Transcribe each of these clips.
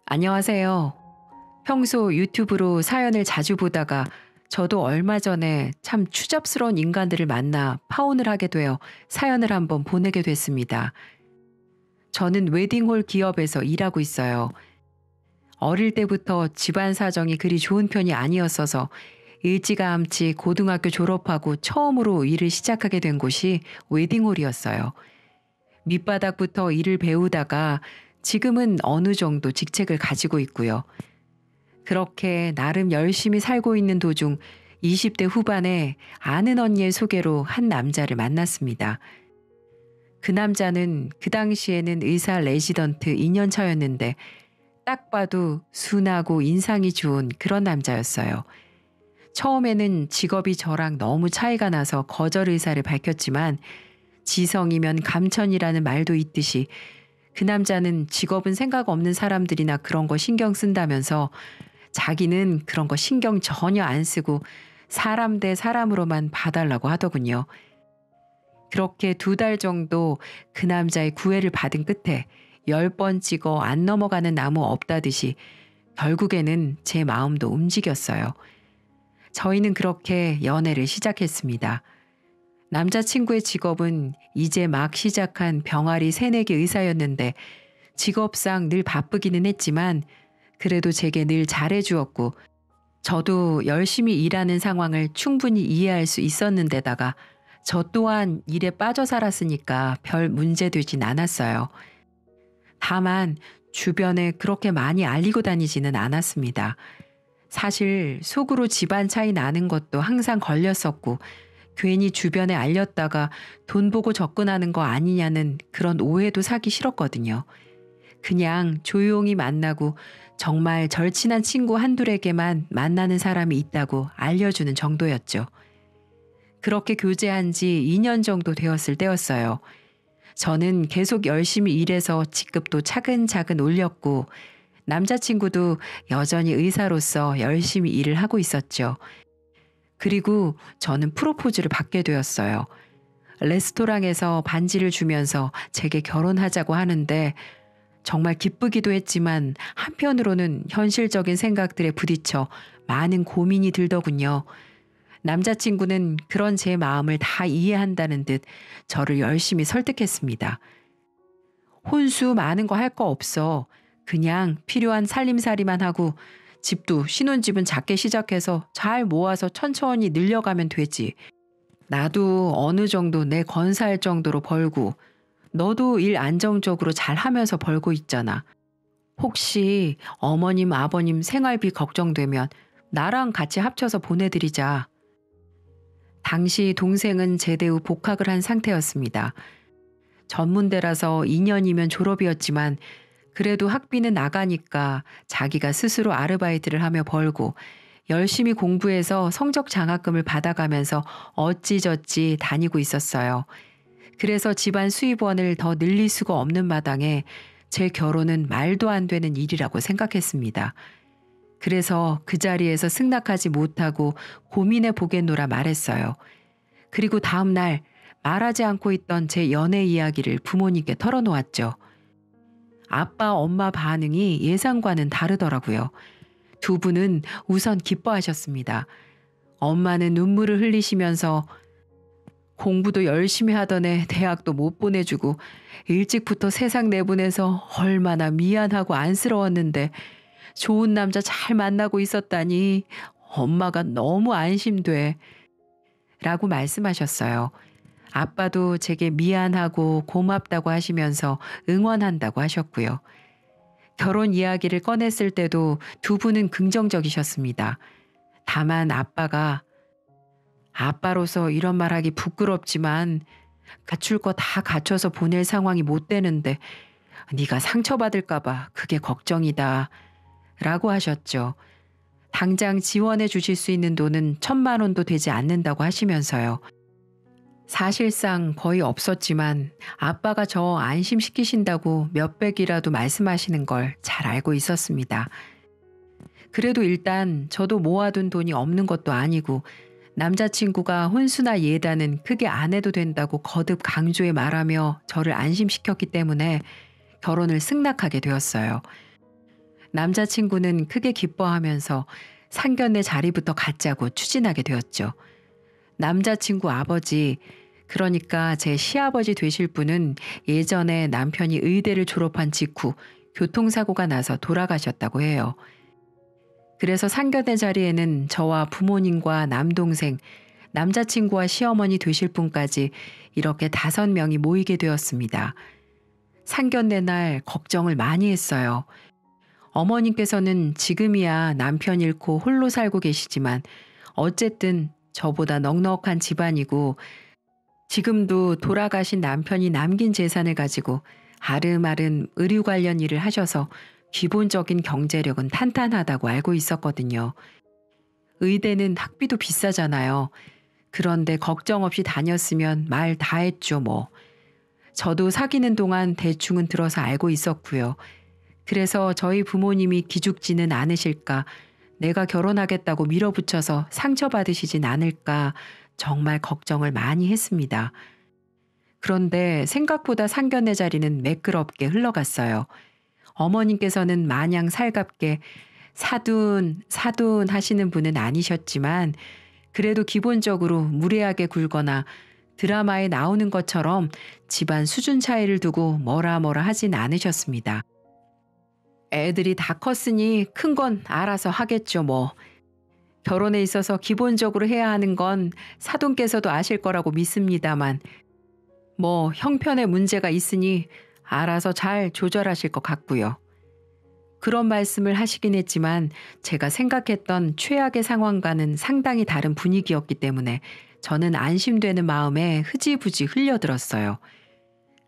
안녕하세요. 평소 유튜브로 사연을 자주 보다가 저도 얼마 전에 참 추잡스러운 인간들을 만나 파혼을 하게 되어 사연을 한번 보내게 됐습니다. 저는 웨딩홀 기업에서 일하고 있어요. 어릴 때부터 집안 사정이 그리 좋은 편이 아니었어서 일찌감치 고등학교 졸업하고 처음으로 일을 시작하게 된 곳이 웨딩홀이었어요. 밑바닥부터 일을 배우다가 지금은 어느 정도 직책을 가지고 있고요. 그렇게 나름 열심히 살고 있는 도중 20대 후반에 아는 언니의 소개로 한 남자를 만났습니다. 그 남자는 그 당시에는 의사 레지던트 2년 차였는데 딱 봐도 순하고 인상이 좋은 그런 남자였어요. 처음에는 직업이 저랑 너무 차이가 나서 거절 의사를 밝혔지만 지성이면 감천이라는 말도 있듯이 그 남자는 직업은 생각 없는 사람들이나 그런 거 신경 쓴다면서 자기는 그런 거 신경 전혀 안 쓰고 사람 대 사람으로만 봐달라고 하더군요. 그렇게 2달 정도 그 남자의 구애를 받은 끝에 10번 찍어 안 넘어가는 나무 없다듯이 결국에는 제 마음도 움직였어요. 저희는 그렇게 연애를 시작했습니다. 남자친구의 직업은 이제 막 시작한 병아리 새내기 의사였는데 직업상 늘 바쁘기는 했지만 그래도 제게 늘 잘해주었고 저도 열심히 일하는 상황을 충분히 이해할 수 있었는데다가 저 또한 일에 빠져 살았으니까 별 문제되진 않았어요. 다만 주변에 그렇게 많이 알리고 다니지는 않았습니다. 사실 속으로 집안 차이 나는 것도 항상 걸렸었고 괜히 주변에 알렸다가 돈 보고 접근하는 거 아니냐는 그런 오해도 사기 싫었거든요. 그냥 조용히 만나고 정말 절친한 친구 한둘에게만 만나는 사람이 있다고 알려주는 정도였죠. 그렇게 교제한 지 2년 정도 되었을 때였어요. 저는 계속 열심히 일해서 직급도 차근차근 올렸고 남자친구도 여전히 의사로서 열심히 일을 하고 있었죠. 그리고 저는 프로포즈를 받게 되었어요. 레스토랑에서 반지를 주면서 제게 결혼하자고 하는데 정말 기쁘기도 했지만 한편으로는 현실적인 생각들에 부딪혀 많은 고민이 들더군요. 남자친구는 그런 제 마음을 다 이해한다는 듯 저를 열심히 설득했습니다. 혼수 많은 거 할 거 없어. 그냥 필요한 살림살이만 하고 집도 신혼집은 작게 시작해서 잘 모아서 천천히 늘려가면 되지. 나도 어느 정도 내 건사할 정도로 벌고 너도 일 안정적으로 잘 하면서 벌고 있잖아. 혹시 어머님 아버님 생활비 걱정되면 나랑 같이 합쳐서 보내드리자. 당시 동생은 제대 후 복학을 한 상태였습니다. 전문대라서 2년이면 졸업이었지만 그래도 학비는 나가니까 자기가 스스로 아르바이트를 하며 벌고 열심히 공부해서 성적 장학금을 받아가면서 어찌저찌 다니고 있었어요. 그래서 집안 수입원을 더 늘릴 수가 없는 마당에 제 결혼은 말도 안 되는 일이라고 생각했습니다. 그래서 그 자리에서 승낙하지 못하고 고민해 보겠노라 말했어요. 그리고 다음 날 말하지 않고 있던 제 연애 이야기를 부모님께 털어놓았죠. 아빠, 엄마 반응이 예상과는 다르더라고요. 두 분은 우선 기뻐하셨습니다. 엄마는 눈물을 흘리시면서 공부도 열심히 하던 애 대학도 못 보내주고 일찍부터 세상 내보내서 얼마나 미안하고 안쓰러웠는데 좋은 남자 잘 만나고 있었다니 엄마가 너무 안심돼 라고 말씀하셨어요. 아빠도 제게 미안하고 고맙다고 하시면서 응원한다고 하셨고요. 결혼 이야기를 꺼냈을 때도 두 분은 긍정적이셨습니다. 다만 아빠가 아빠로서 이런 말하기 부끄럽지만 갖출 거 다 갖춰서 보낼 상황이 못 되는데 네가 상처받을까 봐 그게 걱정이다 라고 하셨죠. 당장 지원해 주실 수 있는 돈은 1,000만 원도 되지 않는다고 하시면서요. 사실상 거의 없었지만 아빠가 저 안심시키신다고 몇백이라도 말씀하시는 걸 잘 알고 있었습니다. 그래도 일단 저도 모아둔 돈이 없는 것도 아니고 남자친구가 혼수나 예단은 크게 안 해도 된다고 거듭 강조해 말하며 저를 안심시켰기 때문에 결혼을 승낙하게 되었어요. 남자친구는 크게 기뻐하면서 상견례 자리부터 갖자고 추진하게 되었죠. 남자친구 아버지, 그러니까 제 시아버지 되실 분은 예전에 남편이 의대를 졸업한 직후 교통사고가 나서 돌아가셨다고 해요. 그래서 상견례 자리에는 저와 부모님과 남동생, 남자친구와 시어머니 되실 분까지 이렇게 5명이 모이게 되었습니다. 상견례 날 걱정을 많이 했어요. 어머님께서는 지금이야 남편 잃고 홀로 살고 계시지만 어쨌든 저보다 넉넉한 집안이고 지금도 돌아가신 남편이 남긴 재산을 가지고 아름아름 의류 관련 일을 하셔서 기본적인 경제력은 탄탄하다고 알고 있었거든요. 의대는 학비도 비싸잖아요. 그런데 걱정 없이 다녔으면 말 다 했죠 뭐. 저도 사귀는 동안 대충은 들어서 알고 있었고요. 그래서 저희 부모님이 기죽지는 않으실까, 내가 결혼하겠다고 밀어붙여서 상처받으시진 않을까 정말 걱정을 많이 했습니다. 그런데 생각보다 상견례 자리는 매끄럽게 흘러갔어요. 어머님께서는 마냥 살갑게 사돈 하시는 분은 아니셨지만 그래도 기본적으로 무례하게 굴거나 드라마에 나오는 것처럼 집안 수준 차이를 두고 뭐라 하진 않으셨습니다. 애들이 다 컸으니 큰 건 알아서 하겠죠 뭐. 결혼에 있어서 기본적으로 해야 하는 건 사돈께서도 아실 거라고 믿습니다만 뭐 형편에 문제가 있으니 알아서 잘 조절하실 것 같고요. 그런 말씀을 하시긴 했지만 제가 생각했던 최악의 상황과는 상당히 다른 분위기였기 때문에 저는 안심되는 마음에 흐지부지 흘려들었어요.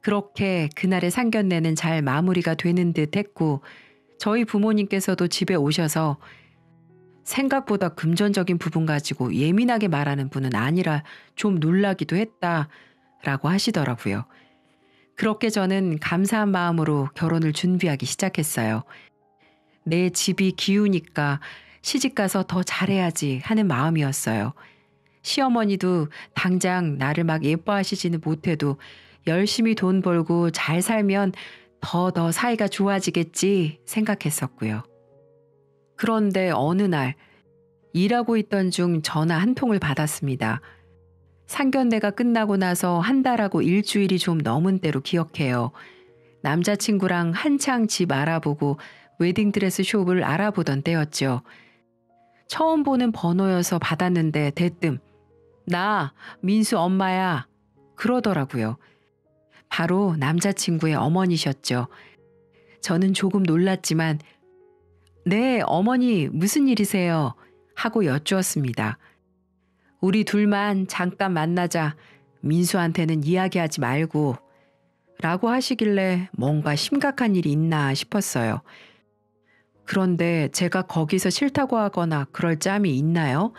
그렇게 그날의 상견례는 잘 마무리가 되는 듯 했고 저희 부모님께서도 집에 오셔서 생각보다 금전적인 부분 가지고 예민하게 말하는 분은 아니라 좀 놀라기도 했다라고 하시더라고요. 그렇게 저는 감사한 마음으로 결혼을 준비하기 시작했어요. 내 집이 기우니까 시집가서 더 잘해야지 하는 마음이었어요. 시어머니도 당장 나를 막 예뻐하시지는 못해도 열심히 돈 벌고 잘 살면 더 사이가 좋아지겠지 생각했었고요. 그런데 어느 날 일하고 있던 중 전화 한 통을 받았습니다. 상견례가 끝나고 나서 한 달하고 일주일이 좀 넘은 때로 기억해요. 남자친구랑 한창 집 알아보고 웨딩드레스 숍을 알아보던 때였죠. 처음 보는 번호여서 받았는데 대뜸 나 민수 엄마야 그러더라고요. 바로 남자친구의 어머니셨죠. 저는 조금 놀랐지만 네 어머니 무슨 일이세요? 하고 여쭈었습니다. 우리 둘만 잠깐 만나자. 민수한테는 이야기하지 말고 라고 하시길래 뭔가 심각한 일이 있나 싶었어요. 그런데 제가 거기서 싫다고 하거나 그럴 짬이 있나요?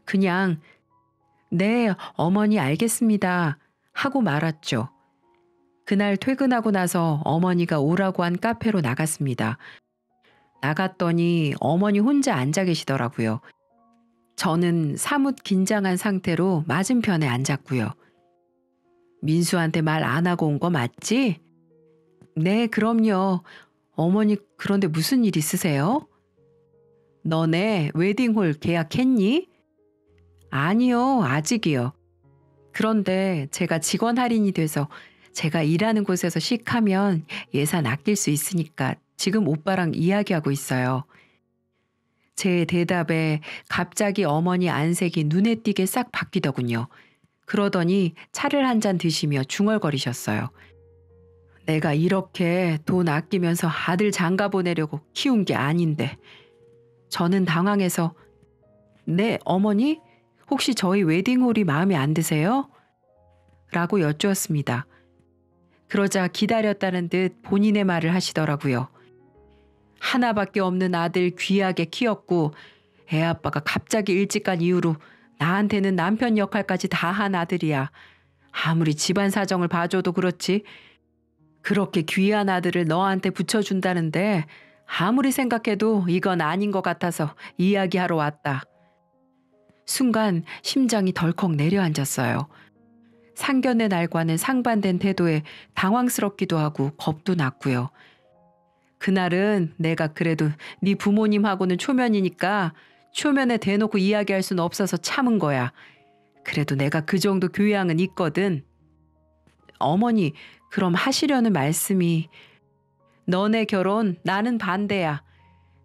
그냥 네 어머니 알겠습니다 하고 말았죠. 그날 퇴근하고 나서 어머니가 오라고 한 카페로 나갔습니다. 나갔더니 어머니 혼자 앉아 계시더라고요. 저는 사뭇 긴장한 상태로 맞은편에 앉았고요. 민수한테 말 안 하고 온 거 맞지? 네, 그럼요. 어머니 그런데 무슨 일 있으세요? 너네 웨딩홀 계약했니? 아니요, 아직이요. 그런데 제가 직원 할인이 돼서 제가 일하는 곳에서 씩하면 예산 아낄 수 있으니까 지금 오빠랑 이야기하고 있어요. 제 대답에 갑자기 어머니 안색이 눈에 띄게 싹 바뀌더군요. 그러더니 차를 한 잔 드시며 중얼거리셨어요. 내가 이렇게 돈 아끼면서 아들 장가 보내려고 키운 게 아닌데. 저는 당황해서 네, 어머니? 혹시 저희 웨딩홀이 마음에 안 드세요? 라고 여쭈었습니다. 그러자 기다렸다는 듯 본인의 말을 하시더라고요. 하나밖에 없는 아들 귀하게 키웠고 애아빠가 갑자기 일찍 간 이후로 나한테는 남편 역할까지 다 한 아들이야. 아무리 집안 사정을 봐줘도 그렇지. 그렇게 귀한 아들을 너한테 붙여준다는데 아무리 생각해도 이건 아닌 것 같아서 이야기하러 왔다. 순간 심장이 덜컥 내려앉았어요. 상견례 날과는 상반된 태도에 당황스럽기도 하고 겁도 났고요. 그날은 내가 그래도 네 부모님하고는 초면이니까 초면에 대놓고 이야기할 수는 없어서 참은 거야. 그래도 내가 그 정도 교양은 있거든. 어머니, 그럼 하시려는 말씀이 너네 결혼 나는 반대야.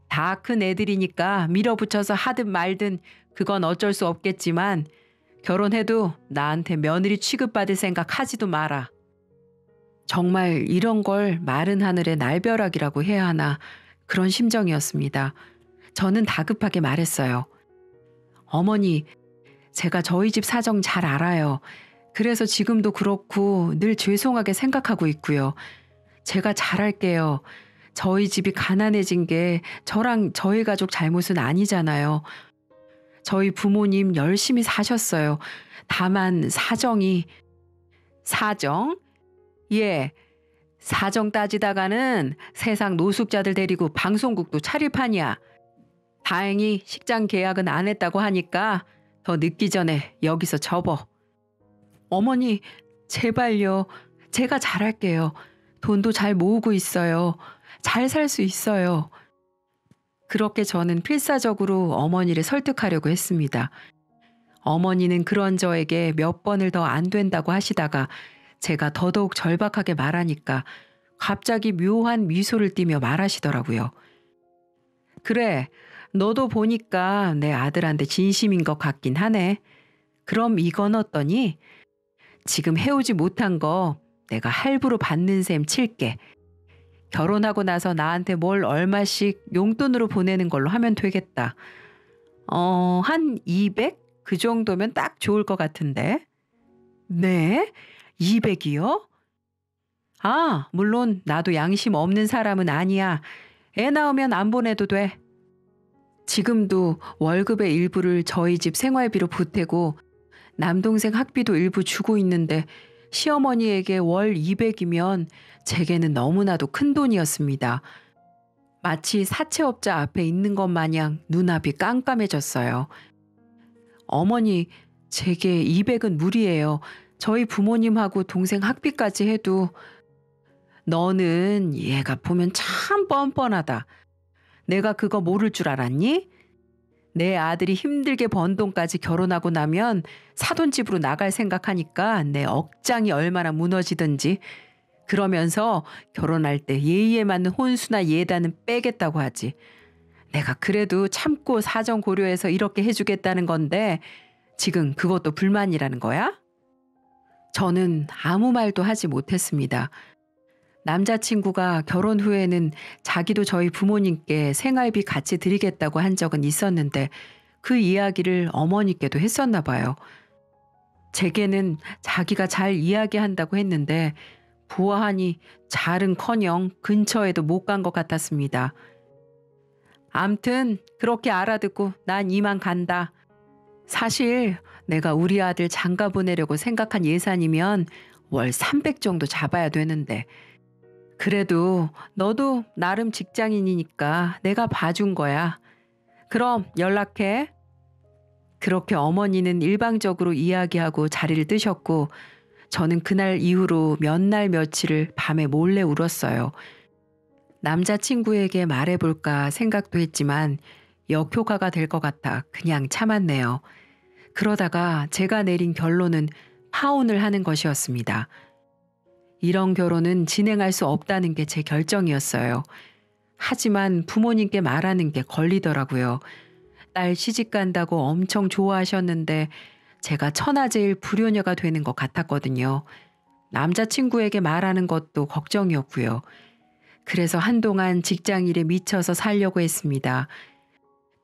다 큰 애들이니까 밀어붙여서 하든 말든 그건 어쩔 수 없겠지만 결혼해도 나한테 며느리 취급받을 생각 하지도 마라. 정말 이런 걸 마른 하늘의 날벼락이라고 해야 하나 그런 심정이었습니다. 저는 다급하게 말했어요. 어머니, 제가 저희 집 사정 잘 알아요. 그래서 지금도 그렇고 늘 죄송하게 생각하고 있고요. 제가 잘할게요. 저희 집이 가난해진 게 저랑 저희 가족 잘못은 아니잖아요. 저희 부모님 열심히 사셨어요. 다만 사정? 예. 사정 따지다가는 세상 노숙자들 데리고 방송국도 차릴 판이야. 다행히 식장 계약은 안 했다고 하니까 더 늦기 전에 여기서 접어. 어머니, 제발요. 제가 잘할게요. 돈도 잘 모으고 있어요. 잘 살 수 있어요. 그렇게 저는 필사적으로 어머니를 설득하려고 했습니다. 어머니는 그런 저에게 몇 번을 더 안 된다고 하시다가 제가 더더욱 절박하게 말하니까 갑자기 묘한 미소를 띠며 말하시더라고요. 그래, 너도 보니까 내 아들한테 진심인 것 같긴 하네. 그럼 이건 어떠니? 지금 해오지 못한 거 내가 할부로 받는 셈 칠게. 결혼하고 나서 나한테 뭘 얼마씩 용돈으로 보내는 걸로 하면 되겠다. 한 200? 그 정도면 딱 좋을 것 같은데. 네? 200이요? 아, 물론 나도 양심 없는 사람은 아니야. 애 낳으면 안 보내도 돼. 지금도 월급의 일부를 저희 집 생활비로 보태고 남동생 학비도 일부 주고 있는데 시어머니에게 월 200이면 제게는 너무나도 큰 돈이었습니다. 마치 사채업자 앞에 있는 것 마냥 눈앞이 깜깜해졌어요. 어머니, 제게 200은 무리예요. 저희 부모님하고 동생 학비까지 해도. 너는 얘가 보면 참 뻔뻔하다. 내가 그거 모를 줄 알았니? 내 아들이 힘들게 번 돈까지 결혼하고 나면 사돈집으로 나갈 생각하니까 내 억장이 얼마나 무너지든지. 그러면서 결혼할 때 예의에 맞는 혼수나 예단은 빼겠다고 하지. 내가 그래도 참고 사정 고려해서 이렇게 해주겠다는 건데 지금 그것도 불만이라는 거야? 저는 아무 말도 하지 못했습니다. 남자친구가 결혼 후에는 자기도 저희 부모님께 생활비 같이 드리겠다고 한 적은 있었는데 그 이야기를 어머니께도 했었나 봐요. 제게는 자기가 잘 이야기한다고 했는데 보아하니 잘은커녕 근처에도 못 간 것 같았습니다. 암튼 그렇게 알아듣고 난 이만 간다. 사실 내가 우리 아들 장가 보내려고 생각한 예산이면 월 300 정도 잡아야 되는데 그래도 너도 나름 직장인이니까 내가 봐준 거야. 그럼 연락해. 그렇게 어머니는 일방적으로 이야기하고 자리를 뜨셨고 저는 그날 이후로 몇 날 며칠을 밤에 몰래 울었어요. 남자친구에게 말해볼까 생각도 했지만 역효과가 될 것 같아 그냥 참았네요. 그러다가 제가 내린 결론은 파혼을 하는 것이었습니다. 이런 결혼은 진행할 수 없다는 게 제 결정이었어요. 하지만 부모님께 말하는 게 걸리더라고요. 딸 시집 간다고 엄청 좋아하셨는데 제가 천하제일 불효녀가 되는 것 같았거든요. 남자친구에게 말하는 것도 걱정이었고요. 그래서 한동안 직장일에 미쳐서 살려고 했습니다.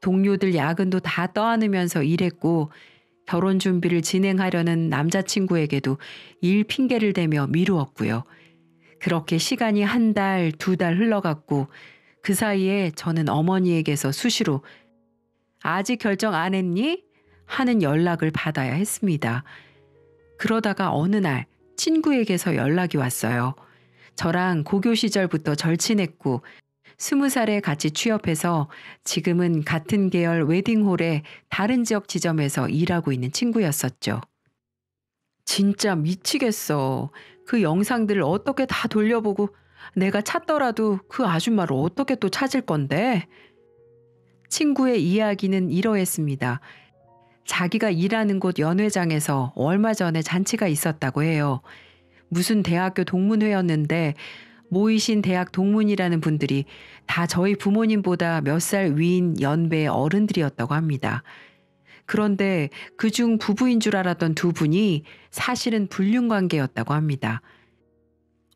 동료들 야근도 다 떠안으면서 일했고 결혼 준비를 진행하려는 남자친구에게도 일 핑계를 대며 미루었고요. 그렇게 시간이 한 달, 2달 흘러갔고 그 사이에 저는 어머니에게서 수시로 아직 결정 안 했니? 하는 연락을 받아야 했습니다. 그러다가 어느 날 친구에게서 연락이 왔어요. 저랑 고교 시절부터 절친했고 20살에 같이 취업해서 지금은 같은 계열 웨딩홀의 다른 지역 지점에서 일하고 있는 친구였었죠. 진짜 미치겠어. 그 영상들을 어떻게 다 돌려보고 내가 찾더라도 그 아줌마를 어떻게 또 찾을 건데? 친구의 이야기는 이러했습니다. 자기가 일하는 곳 연회장에서 얼마 전에 잔치가 있었다고 해요. 무슨 대학교 동문회였는데 모이신 대학 동문이라는 분들이 다 저희 부모님보다 몇 살 위인 연배의 어른들이었다고 합니다. 그런데 그중 부부인 줄 알았던 두 분이 사실은 불륜 관계였다고 합니다.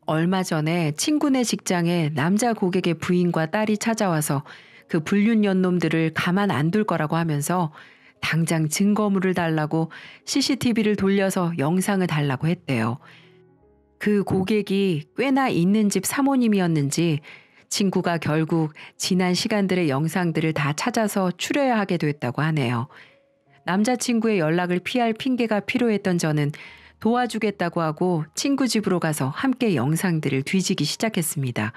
얼마 전에 친구네 직장에 남자 고객의 부인과 딸이 찾아와서 그 불륜 연놈들을 가만 안 둘 거라고 하면서 당장 증거물을 달라고 CCTV를 돌려서 영상을 달라고 했대요. 그 고객이 꽤나 있는 집 사모님이었는지 친구가 결국 지난 시간들의 영상들을 다 찾아서 추려야 하게 됐다고 하네요. 남자친구의 연락을 피할 핑계가 필요했던 저는 도와주겠다고 하고 친구 집으로 가서 함께 영상들을 뒤지기 시작했습니다.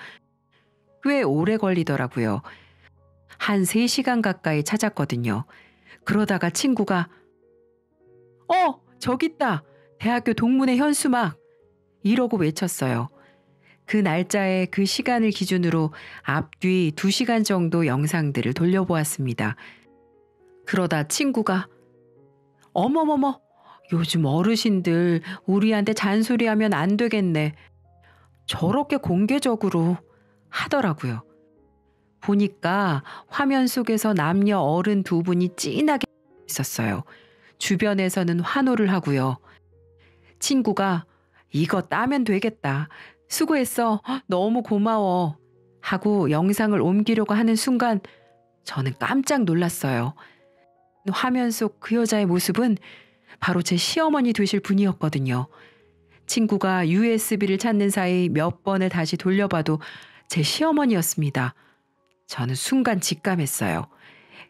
꽤 오래 걸리더라고요. 한 3시간 가까이 찾았거든요. 그러다가 친구가 저기 있다. 대학교 동문회 현수막. 이러고 외쳤어요. 그 날짜에 그 시간을 기준으로 앞뒤 2시간 정도 영상들을 돌려보았습니다. 그러다 친구가 어머머머, 요즘 어르신들 우리한테 잔소리하면 안 되겠네. 저렇게 공개적으로 하더라고요. 보니까 화면 속에서 남녀 어른 두 분이 찐하게 있었어요. 주변에서는 환호를 하고요. 친구가 이거 따면 되겠다. 수고했어. 너무 고마워. 하고 영상을 옮기려고 하는 순간 저는 깜짝 놀랐어요. 화면 속 그 여자의 모습은 바로 제 시어머니 되실 분이었거든요. 친구가 USB를 찾는 사이 몇 번을 다시 돌려봐도 제 시어머니였습니다. 저는 순간 직감했어요.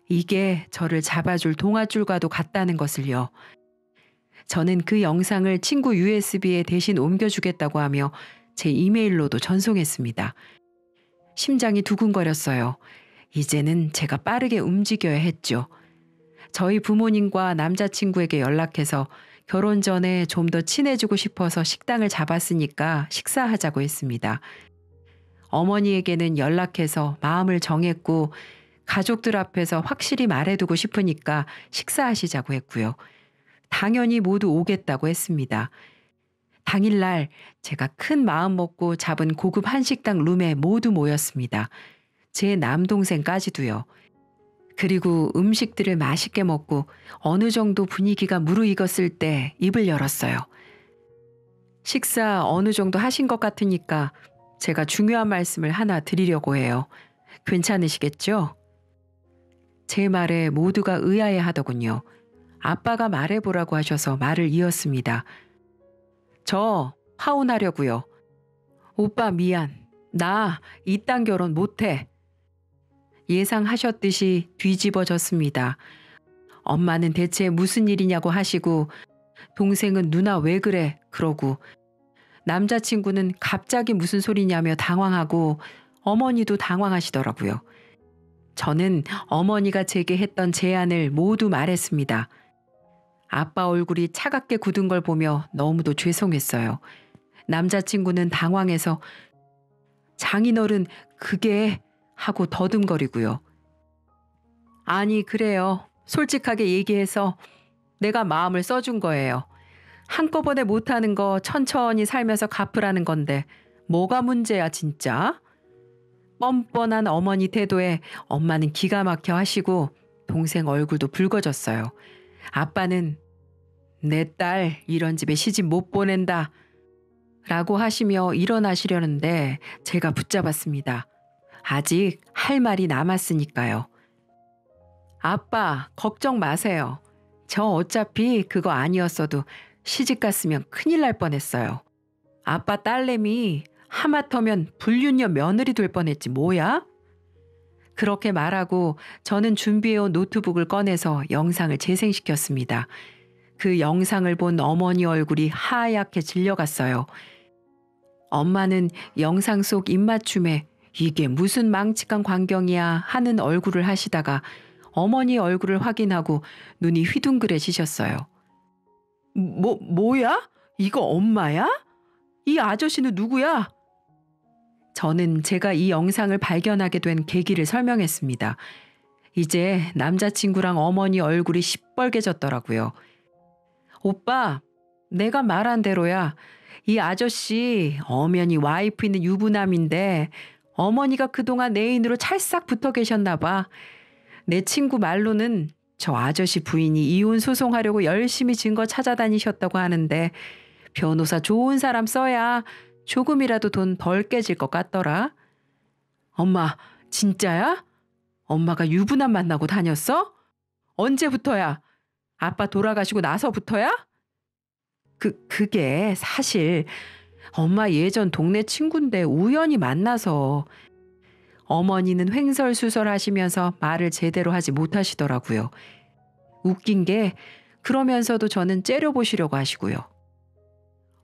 이게 저를 잡아줄 동아줄과도 같다는 것을요. 저는 그 영상을 친구 USB에 대신 옮겨주겠다고 하며 제 이메일로도 전송했습니다. 심장이 두근거렸어요. 이제는 제가 빠르게 움직여야 했죠. 저희 부모님과 남자친구에게 연락해서 결혼 전에 좀 더 친해지고 싶어서 식당을 잡았으니까 식사하자고 했습니다. 어머니에게는 연락해서 마음을 정했고 가족들 앞에서 확실히 말해두고 싶으니까 식사하시자고 했고요. 당연히 모두 오겠다고 했습니다. 당일날 제가 큰 마음 먹고 잡은 고급 한식당 룸에 모두 모였습니다. 제 남동생까지도요. 그리고 음식들을 맛있게 먹고 어느 정도 분위기가 무르익었을 때 입을 열었어요. 식사 어느 정도 하신 것 같으니까 제가 중요한 말씀을 하나 드리려고 해요. 괜찮으시겠죠? 제 말에 모두가 의아해 하더군요. 아빠가 말해보라고 하셔서 말을 이었습니다. 저 파혼하려고요. 오빠 미안. 나 이딴 결혼 못해. 예상하셨듯이 뒤집어졌습니다. 엄마는 대체 무슨 일이냐고 하시고 동생은 누나 왜 그래 그러고 남자친구는 갑자기 무슨 소리냐며 당황하고 어머니도 당황하시더라고요. 저는 어머니가 제게 했던 제안을 모두 말했습니다. 아빠 얼굴이 차갑게 굳은 걸 보며 너무도 죄송했어요. 남자친구는 당황해서 장인어른 그게 하고 더듬거리고요. 아니 그래요. 솔직하게 얘기해서 내가 마음을 써준 거예요. 한꺼번에 못하는 거 천천히 살면서 갚으라는 건데 뭐가 문제야 진짜? 뻔뻔한 어머니 태도에 엄마는 기가 막혀 하시고 동생 얼굴도 붉어졌어요. 아빠는 내 딸 이런 집에 시집 못 보낸다 라고 하시며 일어나시려는데 제가 붙잡았습니다. 아직 할 말이 남았으니까요. 아빠 걱정 마세요. 저 어차피 그거 아니었어도 시집 갔으면 큰일 날 뻔했어요. 아빠 딸내미 하마터면 불륜녀 며느리 될 뻔했지 뭐야? 그렇게 말하고 저는 준비해온 노트북을 꺼내서 영상을 재생시켰습니다. 그 영상을 본 어머니 얼굴이 하얗게 질려갔어요. 엄마는 영상 속 입맞춤에 이게 무슨 망측한 광경이야 하는 얼굴을 하시다가 어머니 얼굴을 확인하고 눈이 휘둥그레지셨어요. 뭐야? 이거 엄마야? 이 아저씨는 누구야? 저는 제가 이 영상을 발견하게 된 계기를 설명했습니다. 이제 남자친구랑 어머니 얼굴이 시뻘개졌더라고요. 오빠, 내가 말한 대로야. 이 아저씨 엄연히 와이프 있는 유부남인데 어머니가 그동안 내 애인으로 찰싹 붙어 계셨나 봐. 내 친구 말로는 저 아저씨 부인이 이혼 소송하려고 열심히 증거 찾아다니셨다고 하는데 변호사 좋은 사람 써야 조금이라도 돈 덜 깨질 것 같더라. 엄마, 진짜야? 엄마가 유부남 만나고 다녔어? 언제부터야? 아빠 돌아가시고 나서부터야? 그게 사실 엄마 예전 동네 친구인데 우연히 만나서 어머니는 횡설수설 하시면서 말을 제대로 하지 못하시더라고요. 웃긴 게 그러면서도 저는 째려보시려고 하시고요.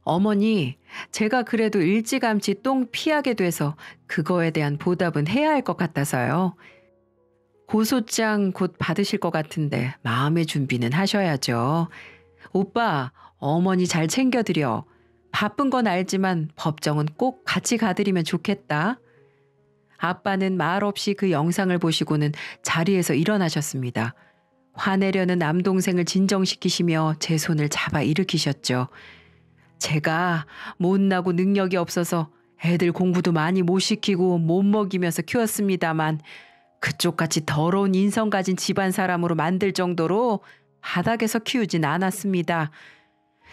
어머니, 제가 그래도 일찌감치 똥 피하게 돼서 그거에 대한 보답은 해야 할 것 같아서요. 고소장 곧 받으실 것 같은데 마음의 준비는 하셔야죠. 오빠, 어머니 잘 챙겨드려. 바쁜 건 알지만 법정은 꼭 같이 가드리면 좋겠다. 아빠는 말없이 그 영상을 보시고는 자리에서 일어나셨습니다. 화내려는 남동생을 진정시키시며 제 손을 잡아 일으키셨죠. 제가 못나고 능력이 없어서 애들 공부도 많이 못 시키고 못 먹이면서 키웠습니다만 그쪽같이 더러운 인성 가진 집안 사람으로 만들 정도로 바닥에서 키우진 않았습니다.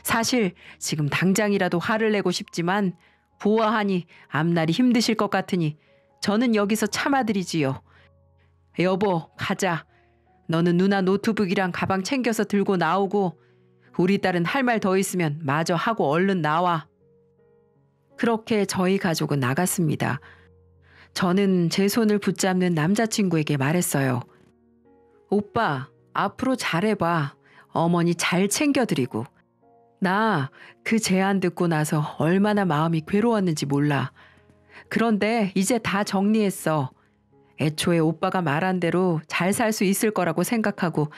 사실 지금 당장이라도 화를 내고 싶지만 보아하니 앞날이 힘드실 것 같으니 저는 여기서 참아드리지요. 여보, 가자. 너는 누나 노트북이랑 가방 챙겨서 들고 나오고 우리 딸은 할 말 더 있으면 마저 하고 얼른 나와. 그렇게 저희 가족은 나갔습니다. 저는 제 손을 붙잡는 남자친구에게 말했어요. 오빠, 앞으로 잘해봐. 어머니 잘 챙겨드리고. 나 그 제안 듣고 나서 얼마나 마음이 괴로웠는지 몰라. 그런데 이제 다 정리했어. 애초에 오빠가 말한 대로 잘 살 수 있을 거라고 생각하고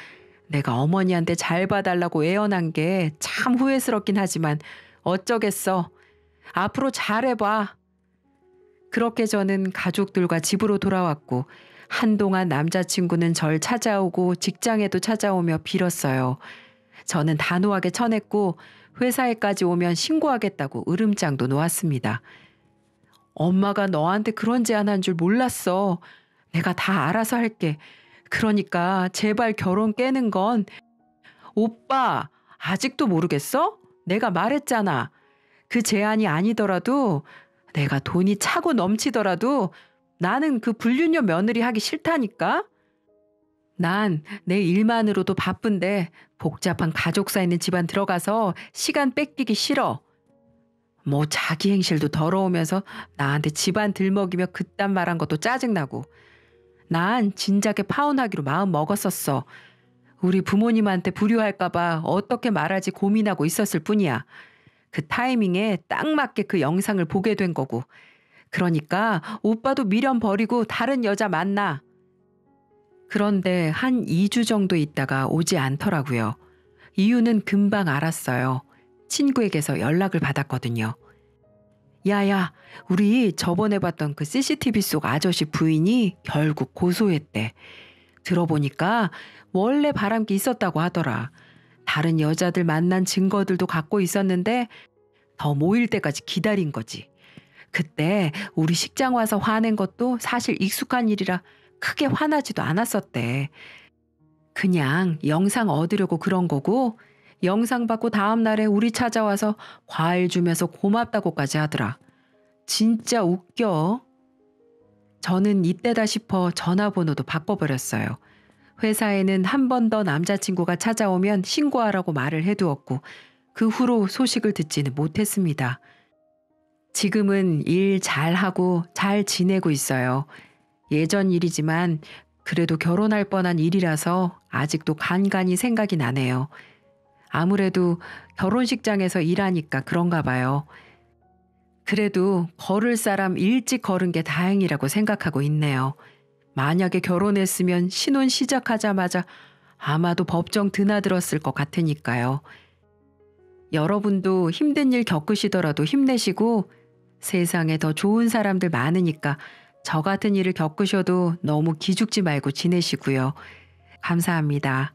내가 어머니한테 잘 봐달라고 애원한 게 참 후회스럽긴 하지만 어쩌겠어. 앞으로 잘해봐. 그렇게 저는 가족들과 집으로 돌아왔고 한동안 남자친구는 절 찾아오고 직장에도 찾아오며 빌었어요. 저는 단호하게 쳐냈고 회사에까지 오면 신고하겠다고 으름장도 놓았습니다. 엄마가 너한테 그런 제안한 줄 몰랐어. 내가 다 알아서 할게. 그러니까 제발 결혼 깨는 건. 오빠, 아직도 모르겠어? 내가 말했잖아. 그 제안이 아니더라도 내가 돈이 차고 넘치더라도 나는 그 불륜녀 며느리 하기 싫다니까? 난 내 일만으로도 바쁜데 복잡한 가족사 있는 집안 들어가서 시간 뺏기기 싫어. 뭐 자기 행실도 더러우면서 나한테 집안 들먹이며 그딴 말한 것도 짜증나고. 난 진작에 파혼하기로 마음 먹었었어. 우리 부모님한테 불효할까봐 어떻게 말할지 고민하고 있었을 뿐이야. 그 타이밍에 딱 맞게 그 영상을 보게 된 거고. 그러니까 오빠도 미련 버리고 다른 여자 만나. 그런데 한 2주 정도 있다가 오지 않더라고요. 이유는 금방 알았어요. 친구에게서 연락을 받았거든요. 야야, 우리 저번에 봤던 그 CCTV 속 아저씨 부인이 결국 고소했대. 들어보니까 원래 바람기 있었다고 하더라. 다른 여자들 만난 증거들도 갖고 있었는데 더 모일 때까지 기다린 거지. 그때 우리 식장 와서 화낸 것도 사실 익숙한 일이라 크게 화나지도 않았었대. 그냥 영상 얻으려고 그런 거고 영상 받고 다음 날에 우리 찾아와서 과일 주면서 고맙다고까지 하더라. 진짜 웃겨. 저는 이때다 싶어 전화번호도 바꿔버렸어요. 회사에는 한 번 더 남자친구가 찾아오면 신고하라고 말을 해두었고 그 후로 소식을 듣지는 못했습니다. 지금은 일 잘하고 잘 지내고 있어요. 예전 일이지만 그래도 결혼할 뻔한 일이라서 아직도 간간히 생각이 나네요. 아무래도 결혼식장에서 일하니까 그런가 봐요. 그래도 걸을 사람 일찍 걸은 게 다행이라고 생각하고 있네요. 만약에 결혼했으면 신혼 시작하자마자 아마도 법정 드나들었을 것 같으니까요. 여러분도 힘든 일 겪으시더라도 힘내시고 세상에 더 좋은 사람들 많으니까 저 같은 일을 겪으셔도 너무 기죽지 말고 지내시고요. 감사합니다.